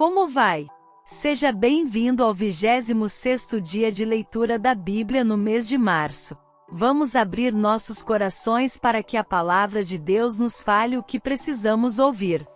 Como vai? Seja bem-vindo ao 26º dia de leitura da Bíblia no mês de março. Vamos abrir nossos corações para que a palavra de Deus nos fale o que precisamos ouvir.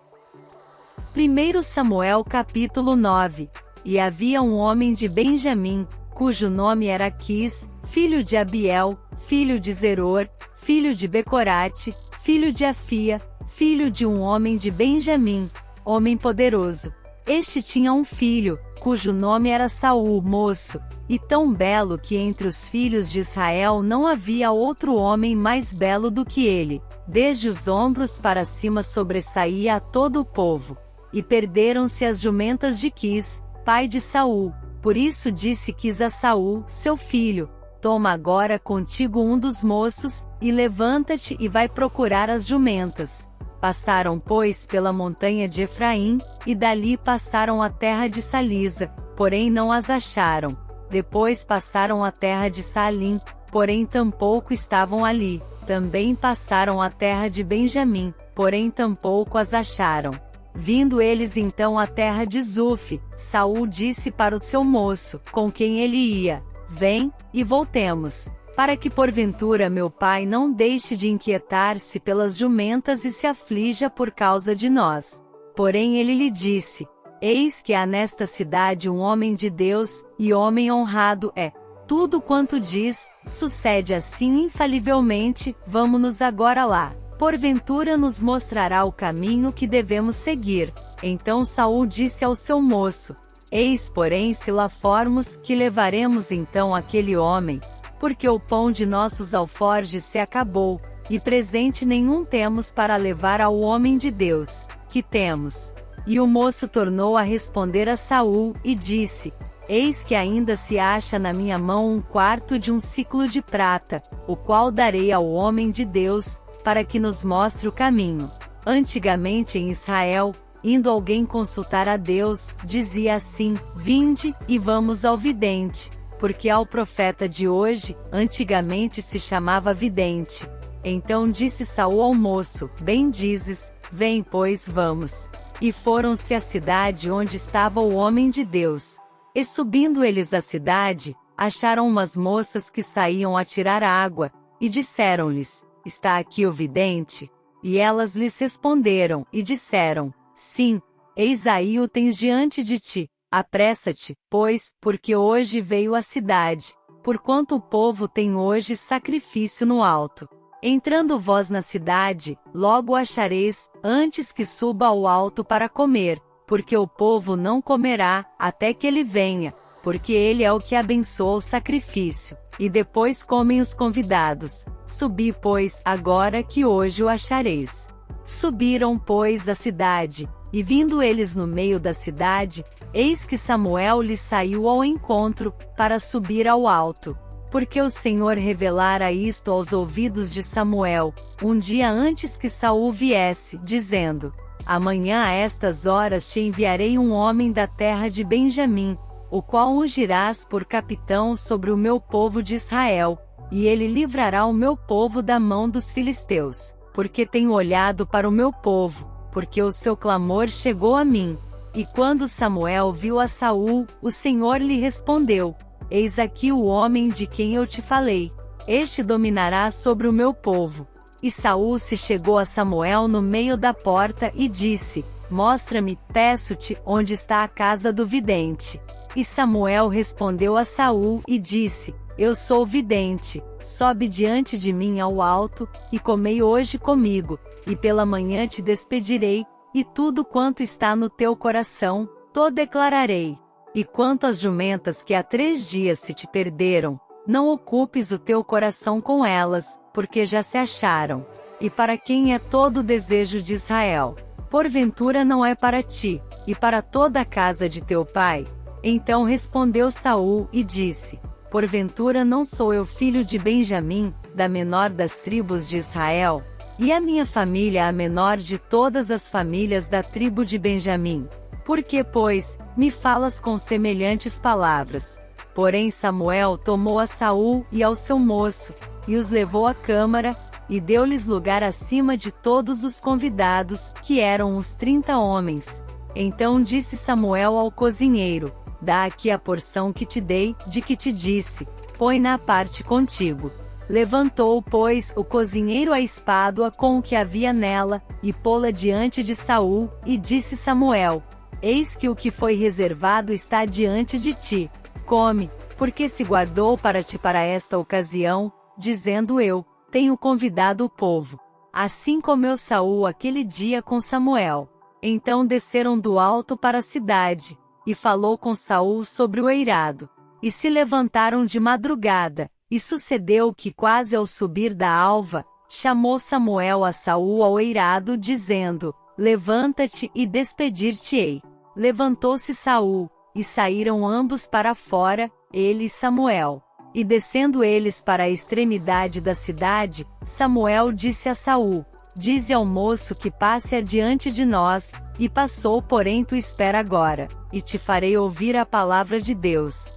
1 Samuel capítulo 9. E havia um homem de Benjamim, cujo nome era Quis, filho de Abiel, filho de Zeror, filho de Becorate, filho de Afia, filho de um homem de Benjamim, homem poderoso. Este tinha um filho, cujo nome era Saul, moço, e tão belo que entre os filhos de Israel não havia outro homem mais belo do que ele. Desde os ombros para cima sobressaía a todo o povo. E perderam-se as jumentas de Quis, pai de Saul. Por isso disse Quis a Saul, seu filho: toma agora contigo um dos moços, e levanta-te e vai procurar as jumentas. Passaram, pois, pela montanha de Efraim, e dali passaram a terra de Salisa, porém não as acharam. Depois passaram a terra de Salim, porém tampouco estavam ali. Também passaram a terra de Benjamim, porém tampouco as acharam. Vindo eles então à terra de Zuf, Saul disse para o seu moço, com quem ele ia: vem, e voltemos, para que porventura meu pai não deixe de inquietar-se pelas jumentas e se aflija por causa de nós. Porém ele lhe disse: eis que há nesta cidade um homem de Deus, e homem honrado é. Tudo quanto diz, sucede assim infalivelmente, vamo-nos agora lá. Porventura nos mostrará o caminho que devemos seguir. Então Saul disse ao seu moço: eis porém se lá formos, que levaremos então aquele homem, porque o pão de nossos alforjes se acabou, e presente nenhum temos para levar ao homem de Deus, que temos. E o moço tornou a responder a Saul, e disse: eis que ainda se acha na minha mão um quarto de um siclo de prata, o qual darei ao homem de Deus, para que nos mostre o caminho. Antigamente em Israel, indo alguém consultar a Deus, dizia assim: vinde, e vamos ao vidente. Porque ao profeta de hoje, antigamente se chamava vidente. Então disse Saul ao moço: bem dizes, vem pois vamos. E foram-se à cidade onde estava o homem de Deus. E subindo eles à cidade, acharam umas moças que saíam a tirar água, e disseram-lhes: está aqui o vidente? E elas lhes responderam, e disseram: sim, eis aí o tens diante de ti. Apressa-te, pois, porque hoje veio à cidade, porquanto o povo tem hoje sacrifício no alto. Entrando vós na cidade, logo o achareis, antes que suba ao alto para comer, porque o povo não comerá, até que ele venha, porque ele é o que abençoa o sacrifício, e depois comem os convidados. Subi, pois, agora que hoje o achareis. Subiram, pois, à cidade, e vindo eles no meio da cidade, eis que Samuel lhes saiu ao encontro, para subir ao alto. Porque o Senhor revelara isto aos ouvidos de Samuel, um dia antes que Saul viesse, dizendo: amanhã a estas horas te enviarei um homem da terra de Benjamim, o qual ungirás por capitão sobre o meu povo de Israel, e ele livrará o meu povo da mão dos filisteus, porque tenho olhado para o meu povo, porque o seu clamor chegou a mim. E quando Samuel viu a Saul, o Senhor lhe respondeu: eis aqui o homem de quem eu te falei. Este dominará sobre o meu povo. E Saul se chegou a Samuel no meio da porta e disse: mostra-me, peço-te, onde está a casa do vidente. E Samuel respondeu a Saul e disse: eu sou vidente, sobe diante de mim ao alto, e comei hoje comigo, e pela manhã te despedirei, e tudo quanto está no teu coração, to declararei. E quanto às jumentas que há 3 dias se te perderam, não ocupes o teu coração com elas, porque já se acharam. E para quem é todo o desejo de Israel? Porventura não é para ti, e para toda a casa de teu pai? Então respondeu Saul e disse: porventura não sou eu filho de Benjamim, da menor das tribos de Israel? E a minha família a menor de todas as famílias da tribo de Benjamim? Por que, pois, me falas com semelhantes palavras? Porém Samuel tomou a Saul e ao seu moço, e os levou à câmara, e deu-lhes lugar acima de todos os convidados, que eram uns 30 homens. Então disse Samuel ao cozinheiro: dá aqui a porção que te dei, de que te disse, põe-na à parte contigo. Levantou, pois, o cozinheiro a espádua com o que havia nela, e pô-la diante de Saul, e disse Samuel: eis que o que foi reservado está diante de ti. Come, porque se guardou para ti para esta ocasião, dizendo eu, tenho convidado o povo. Assim comeu Saul aquele dia com Samuel. Então desceram do alto para a cidade, e falou com Saul sobre o eirado. E se levantaram de madrugada, e sucedeu que quase ao subir da alva, chamou Samuel a Saul ao eirado, dizendo: levanta-te e despedir-te-ei. Levantou-se Saul, e saíram ambos para fora, ele e Samuel. E descendo eles para a extremidade da cidade, Samuel disse a Saul: dize ao moço que passe adiante de nós, e passou, porém tu espera agora, e te farei ouvir a palavra de Deus.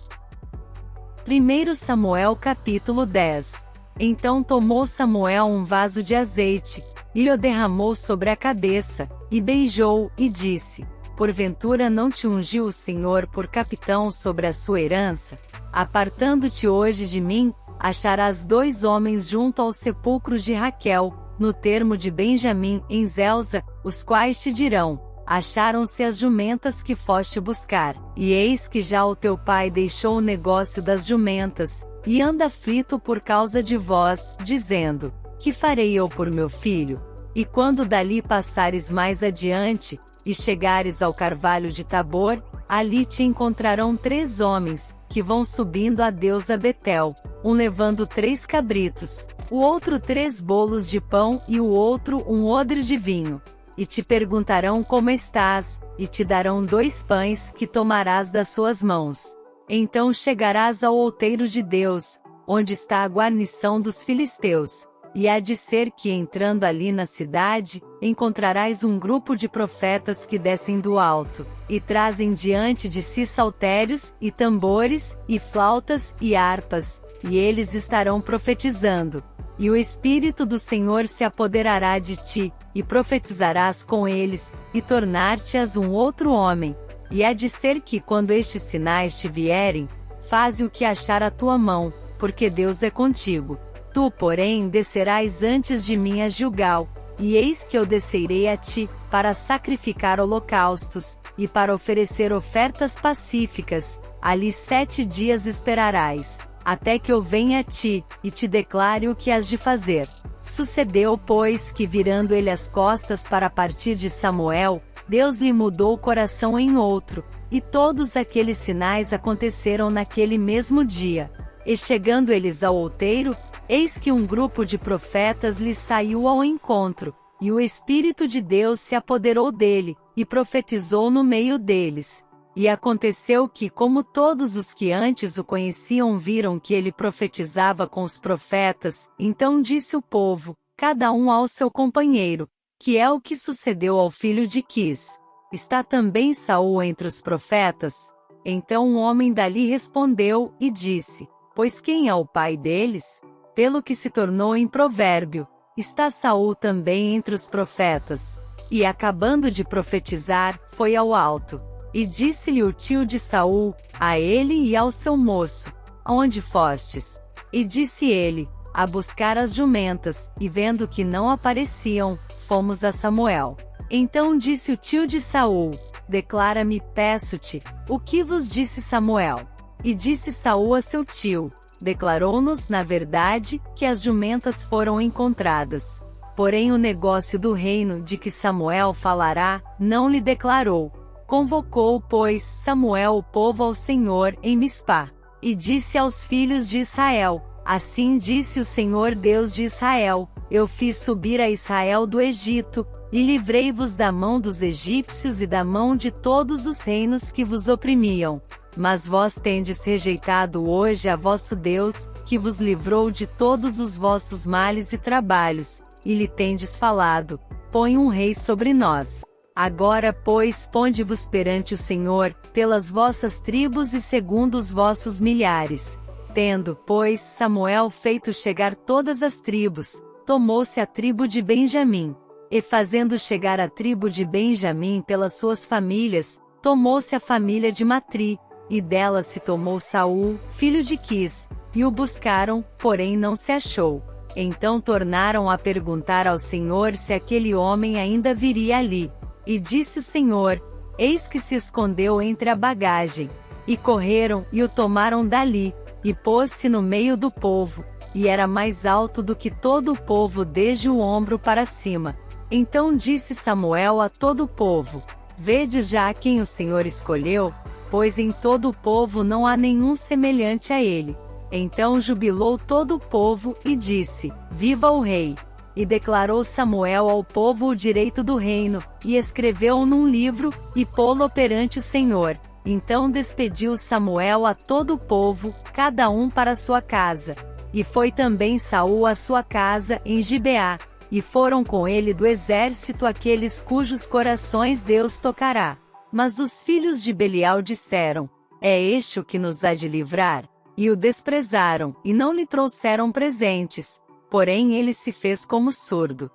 1 Samuel capítulo 10. Então tomou Samuel um vaso de azeite, e o derramou sobre a cabeça, e beijou, e disse: porventura não te ungiu o Senhor por capitão sobre a sua herança? Apartando-te hoje de mim, acharás 2 homens junto ao sepulcro de Raquel, no termo de Benjamim, em Zelza, os quais te dirão: acharam-se as jumentas que foste buscar, e eis que já o teu pai deixou o negócio das jumentas, e anda aflito por causa de vós, dizendo: que farei eu por meu filho? E quando dali passares mais adiante, e chegares ao carvalho de Tabor, ali te encontrarão 3 homens, que vão subindo a Deus a Betel, um levando 3 cabritos, o outro 3 bolos de pão e o outro um odre de vinho. E te perguntarão como estás, e te darão 2 pães que tomarás das suas mãos. Então chegarás ao outeiro de Deus, onde está a guarnição dos filisteus. E há de ser que entrando ali na cidade, encontrarás um grupo de profetas que descem do alto, e trazem diante de si saltérios, e tambores, e flautas, e harpas, e eles estarão profetizando. E o Espírito do Senhor se apoderará de ti, e profetizarás com eles, e tornar-te-ás um outro homem. E há de ser que quando estes sinais te vierem, faze o que achar a tua mão, porque Deus é contigo. Tu, porém, descerás antes de mim a Gilgal, e eis que eu descerei a ti, para sacrificar holocaustos, e para oferecer ofertas pacíficas. Ali 7 dias esperarás, até que eu venha a ti, e te declare o que has de fazer. Sucedeu, pois, que virando ele as costas para partir de Samuel, Deus lhe mudou o coração em outro, e todos aqueles sinais aconteceram naquele mesmo dia. E chegando eles ao outeiro, eis que um grupo de profetas lhe saiu ao encontro, e o Espírito de Deus se apoderou dele, e profetizou no meio deles. E aconteceu que, como todos os que antes o conheciam viram que ele profetizava com os profetas, então disse o povo, cada um ao seu companheiro, que é o que sucedeu ao filho de Quis. Está também Saul entre os profetas? Então um homem dali respondeu, e disse: pois quem é o pai deles? Pelo que se tornou em provérbio, está Saul também entre os profetas. E acabando de profetizar, foi ao alto. E disse-lhe o tio de Saul, a ele e ao seu moço: onde fostes? E disse ele: a buscar as jumentas, e vendo que não apareciam, fomos a Samuel. Então disse o tio de Saul: declara-me, peço-te, o que vos disse Samuel? E disse Saul a seu tio: declarou-nos, na verdade, que as jumentas foram encontradas. Porém o negócio do reino de que Samuel falará, não lhe declarou. Convocou, pois, Samuel o povo ao Senhor em Mispá. E disse aos filhos de Israel: assim disse o Senhor Deus de Israel: eu fiz subir a Israel do Egito, e livrei-vos da mão dos egípcios e da mão de todos os reinos que vos oprimiam. Mas vós tendes rejeitado hoje a vosso Deus, que vos livrou de todos os vossos males e trabalhos, e lhe tendes falado: põe um rei sobre nós. Agora, pois, ponde-vos perante o Senhor, pelas vossas tribos e segundo os vossos milhares. Tendo, pois, Samuel feito chegar todas as tribos, tomou-se a tribo de Benjamim. E fazendo chegar a tribo de Benjamim pelas suas famílias, tomou-se a família de Matri, e dela se tomou Saul, filho de Quis, e o buscaram, porém não se achou. Então tornaram a perguntar ao Senhor se aquele homem ainda viria ali. E disse o Senhor: eis que se escondeu entre a bagagem. E correram, e o tomaram dali, e pôs-se no meio do povo, e era mais alto do que todo o povo desde o ombro para cima. Então disse Samuel a todo o povo: vedes já a quem o Senhor escolheu, pois em todo o povo não há nenhum semelhante a ele. Então jubilou todo o povo, e disse: viva o rei! E declarou Samuel ao povo o direito do reino, e escreveu-o num livro, e pô-lo perante o Senhor. Então despediu Samuel a todo o povo, cada um para sua casa. E foi também Saul à sua casa, em Gibeá, e foram com ele do exército aqueles cujos corações Deus tocará. Mas os filhos de Belial disseram: é este o que nos há de livrar? E o desprezaram, e não lhe trouxeram presentes, porém ele se fez como surdo.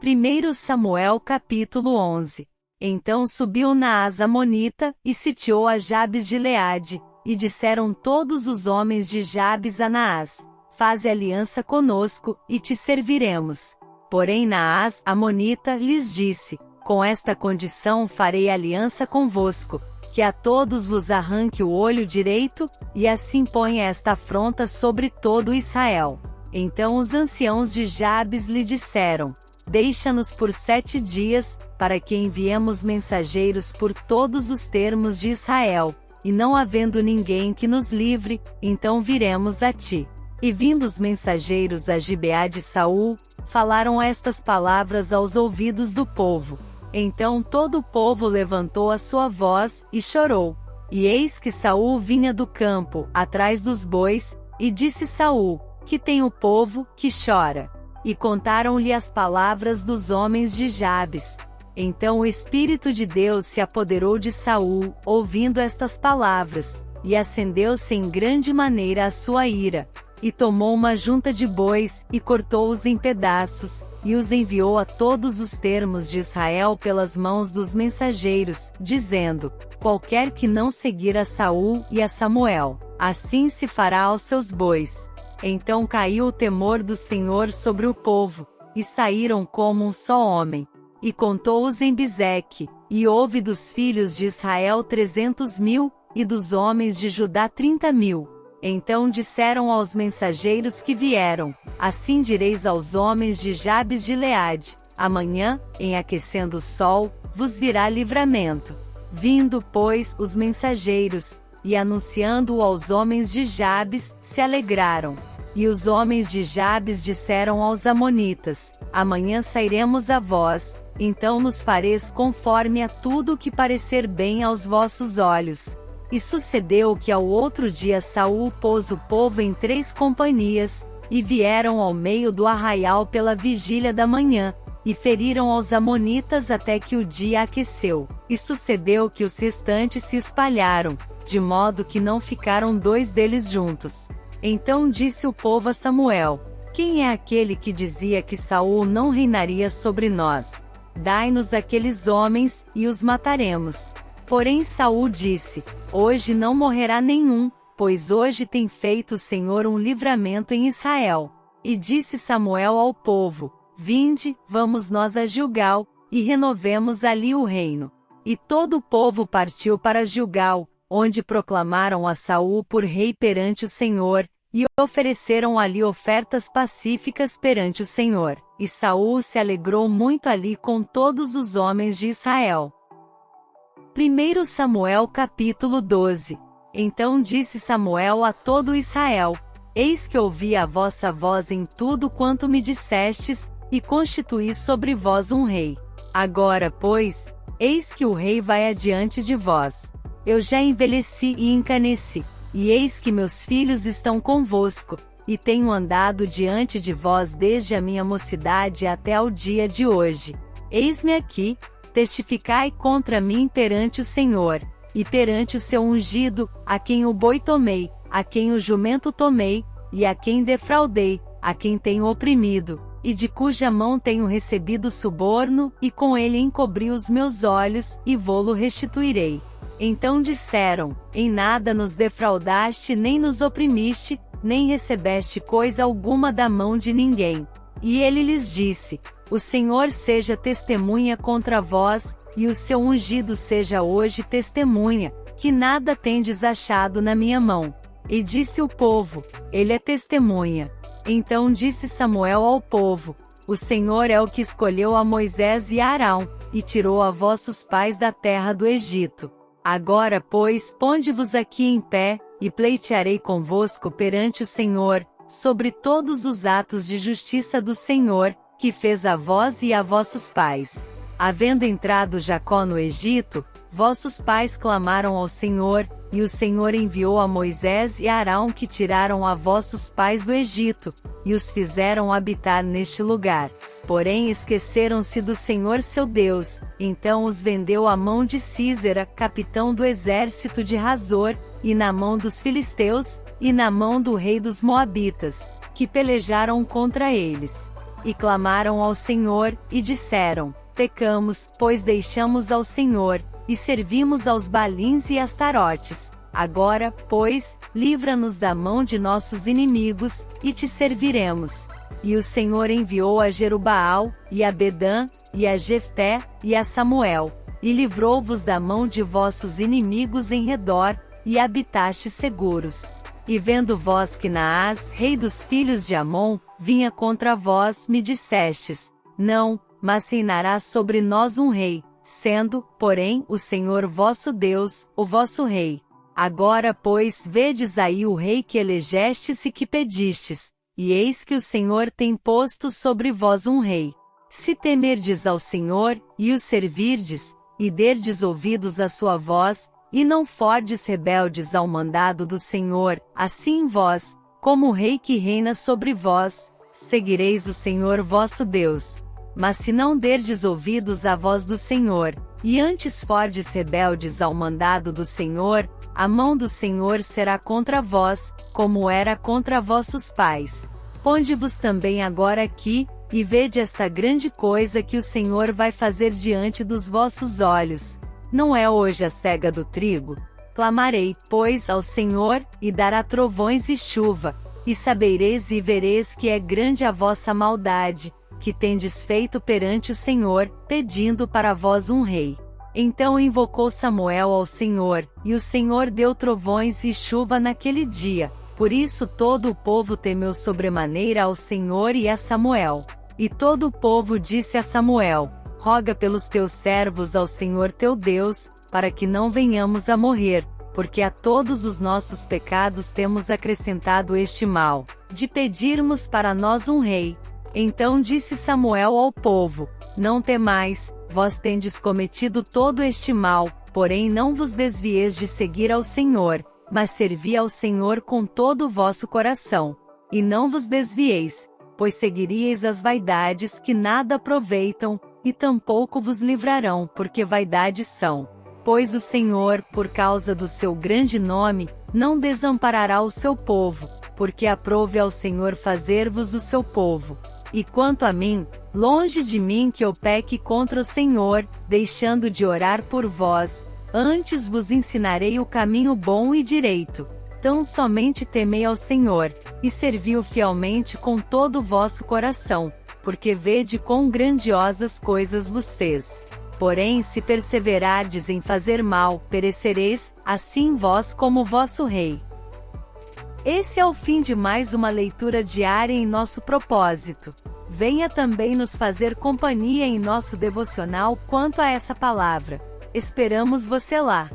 1 Samuel capítulo 11. Então subiu Naás amonita, e sitiou a Jabes de Gileade, e disseram todos os homens de Jabes a Naás: faze aliança conosco, e te serviremos. Porém Naás amonita lhes disse: com esta condição farei aliança convosco, que a todos vos arranque o olho direito, e assim ponha esta afronta sobre todo Israel. Então os anciãos de Jabes lhe disseram: deixa-nos por 7 dias, para que enviemos mensageiros por todos os termos de Israel, e não havendo ninguém que nos livre, então viremos a ti. E vindo os mensageiros a Gibeá de Saul, falaram estas palavras aos ouvidos do povo. Então todo o povo levantou a sua voz, e chorou. E eis que Saul vinha do campo, atrás dos bois, e disse Saul: que tem o povo, que chora? E contaram-lhe as palavras dos homens de Jabes. Então o Espírito de Deus se apoderou de Saul, ouvindo estas palavras, e acendeu-se em grande maneira a sua ira. E tomou uma junta de bois, e cortou-os em pedaços, e os enviou a todos os termos de Israel pelas mãos dos mensageiros, dizendo: qualquer que não seguir a Saul e a Samuel, assim se fará aos seus bois. Então caiu o temor do Senhor sobre o povo, e saíram como um só homem. E contou-os em Bizeque, e houve dos filhos de Israel 300.000, e dos homens de Judá 30.000. Então disseram aos mensageiros que vieram: assim direis aos homens de Jabes de Gileade: amanhã, em aquecendo o sol, vos virá livramento. Vindo, pois, os mensageiros, e anunciando-o aos homens de Jabes, se alegraram. E os homens de Jabes disseram aos amonitas: amanhã sairemos a vós, então nos fareis conforme a tudo o que parecer bem aos vossos olhos. E sucedeu que ao outro dia Saul pôs o povo em 3 companhias, e vieram ao meio do arraial pela vigília da manhã, e feriram aos amonitas até que o dia aqueceu. E sucedeu que os restantes se espalharam, de modo que não ficaram 2 deles juntos. Então disse o povo a Samuel: quem é aquele que dizia que Saul não reinaria sobre nós? Dai-nos aqueles homens, e os mataremos. Porém Saul disse: hoje não morrerá nenhum, pois hoje tem feito o Senhor um livramento em Israel. E disse Samuel ao povo: vinde, vamos nós a Gilgal, e renovemos ali o reino. E todo o povo partiu para Gilgal, onde proclamaram a Saul por rei perante o Senhor, e ofereceram ali ofertas pacíficas perante o Senhor. E Saul se alegrou muito ali com todos os homens de Israel. 1 Samuel capítulo 12. Então disse Samuel a todo Israel: eis que ouvi a vossa voz em tudo quanto me dissestes, e constituí sobre vós um rei. Agora, pois, eis que o rei vai adiante de vós. Eu já envelheci e encaneci, e eis que meus filhos estão convosco, e tenho andado diante de vós desde a minha mocidade até ao dia de hoje. Eis-me aqui, testificai contra mim perante o Senhor, e perante o seu ungido, a quem o boi tomei, a quem o jumento tomei, e a quem defraudei, a quem tenho oprimido. e de cuja mão tenho recebido suborno, e com ele encobri os meus olhos, e vô-lo restituirei. Então disseram: em nada nos defraudaste nem nos oprimiste, nem recebeste coisa alguma da mão de ninguém. E ele lhes disse: o Senhor seja testemunha contra vós, e o seu ungido seja hoje testemunha, que nada tendes achado na minha mão. E disse o povo: ele é testemunha. Então disse Samuel ao povo: o Senhor é o que escolheu a Moisés e a Arão, e tirou a vossos pais da terra do Egito. Agora, pois, ponde-vos aqui em pé, e pleitearei convosco perante o Senhor, sobre todos os atos de justiça do Senhor, que fez a vós e a vossos pais. Havendo entrado Jacó no Egito, vossos pais clamaram ao Senhor, e o Senhor enviou a Moisés e a Arão que tiraram a vossos pais do Egito, e os fizeram habitar neste lugar. Porém esqueceram-se do Senhor seu Deus, então os vendeu à mão de Sísera, capitão do exército de Razor, e na mão dos filisteus, e na mão do rei dos Moabitas, que pelejaram contra eles. E clamaram ao Senhor, e disseram: pecamos, pois deixamos ao Senhor, e servimos aos Baalins e Astarotes. Agora, pois, livra-nos da mão de nossos inimigos, e te serviremos. E o Senhor enviou a Jerubaal, e a Bedã, e a Jefté, e a Samuel, e livrou-vos da mão de vossos inimigos em redor, e habitastes seguros. E vendo vós que Naás, rei dos filhos de Amon, vinha contra vós, me dissestes: não, mas reinará sobre nós um rei, sendo, porém, o Senhor vosso Deus, o vosso rei. Agora, pois, vedes aí o rei que elegestes e que pedistes, e eis que o Senhor tem posto sobre vós um rei. Se temerdes ao Senhor, e o servirdes, e derdes ouvidos à sua voz, e não fordes rebeldes ao mandado do Senhor, assim vós, como o rei que reina sobre vós, seguireis o Senhor vosso Deus. Mas se não derdes ouvidos à voz do Senhor, e antes fordes rebeldes ao mandado do Senhor, a mão do Senhor será contra vós, como era contra vossos pais. Ponde-vos também agora aqui, e vede esta grande coisa que o Senhor vai fazer diante dos vossos olhos. Não é hoje a cega do trigo? Clamarei, pois, ao Senhor, e dará trovões e chuva, e sabereis e vereis que é grande a vossa maldade, que tendes feito perante o Senhor, pedindo para vós um rei. Então invocou Samuel ao Senhor, e o Senhor deu trovões e chuva naquele dia. Por isso todo o povo temeu sobremaneira ao Senhor e a Samuel. E todo o povo disse a Samuel: roga pelos teus servos ao Senhor teu Deus, para que não venhamos a morrer, porque a todos os nossos pecados temos acrescentado este mal, de pedirmos para nós um rei. Então disse Samuel ao povo: não temais, vós tendes cometido todo este mal, porém não vos desvieis de seguir ao Senhor, mas servi ao Senhor com todo o vosso coração. E não vos desvieis, pois seguiríeis as vaidades que nada aproveitam, e tampouco vos livrarão, porque vaidades são. Pois o Senhor, por causa do seu grande nome, não desamparará o seu povo, porque aprove ao Senhor fazer-vos o seu povo. E quanto a mim, longe de mim que eu peque contra o Senhor, deixando de orar por vós, antes vos ensinarei o caminho bom e direito. Tão somente temei ao Senhor, e servi-o fielmente com todo o vosso coração, porque vede quão grandiosas coisas vos fez. Porém, se perseverardes em fazer mal, perecereis, assim vós como o vosso rei. Esse é o fim de mais uma leitura diária em nosso propósito. Venha também nos fazer companhia em nosso devocional quanto a essa palavra. Esperamos você lá!